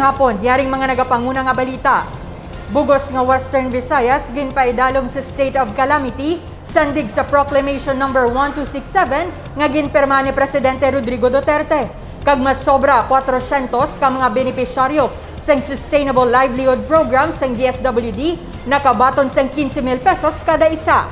hapon, diyaring mga nagapanguna nga balita. Bugos nga Western Visayas, ginpaidalum sa State of Calamity, sandig sa Proclamation No. 1267 nga ginpirma ni Presidente Rodrigo Duterte. Kag masobra 400 ka mga benepisyaryo sa Sustainable Livelihood Program sa DSWD, nakabaton sa 15,000 pesos kada isa.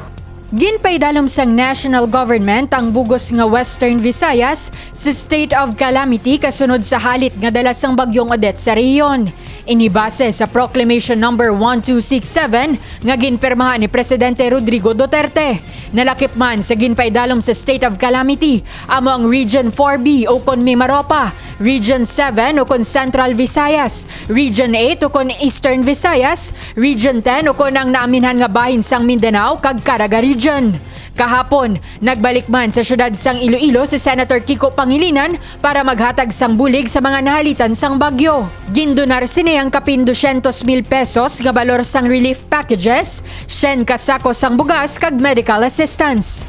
Ginpaidalom sang national government ang bugos nga Western Visayas sa State of Calamity kasunod sa halit nga dala sang bagyong Odette sa rehiyon. Inibase sa Proclamation No. 1267 nga ginpirmahan ni Presidente Rodrigo Duterte. Nalakip man sa ginpaidalom sa State of Calamity amo ang Region 4B o kon Mimaropa, Region 7 o kon Central Visayas, Region 8 o kon Eastern Visayas, Region 10 o kon ang naaminhan nga bahin sang Mindanao kag Caraga Region. Kahapon, nagbalik man sa syudad sang Iloilo si Senator Kiko Pangilinan para maghatag sang bulig sa mga nahalitan sang bagyo. Gindonar sini ang kapin 200,000 pesos nga balor sang relief packages, 100 kasako sang bugas kag medical assistance.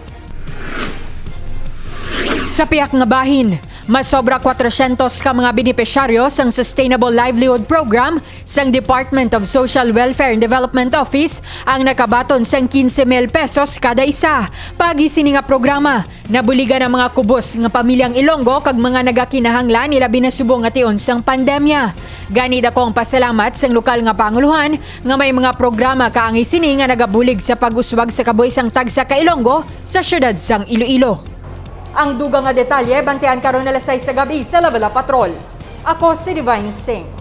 Sa piyak nga bahin, masobra 400 ka mga benepisyaryo sang Sustainable Livelihood Program sang Department of Social Welfare and Development Office ang nakabaton sang 15,000 pesos kada isa. Pagi sini nga programa, nabuligan ang mga kubos nga pamilyang Ilonggo kag mga nagakinahanglan nila binasubong nga tion sang pandemya. Gani dakong pasalamat sang lokal nga panguluhan nga may mga programa kaangay sini nga nagabulig sa pag-uswag sa kabuhi sang tagsa ka Ilonggo sa syudad sang Iloilo. Ang dugang nga detalye, bantean karon alas 6 sa gabi sa Labala Patrol. Ako si Divine Singh.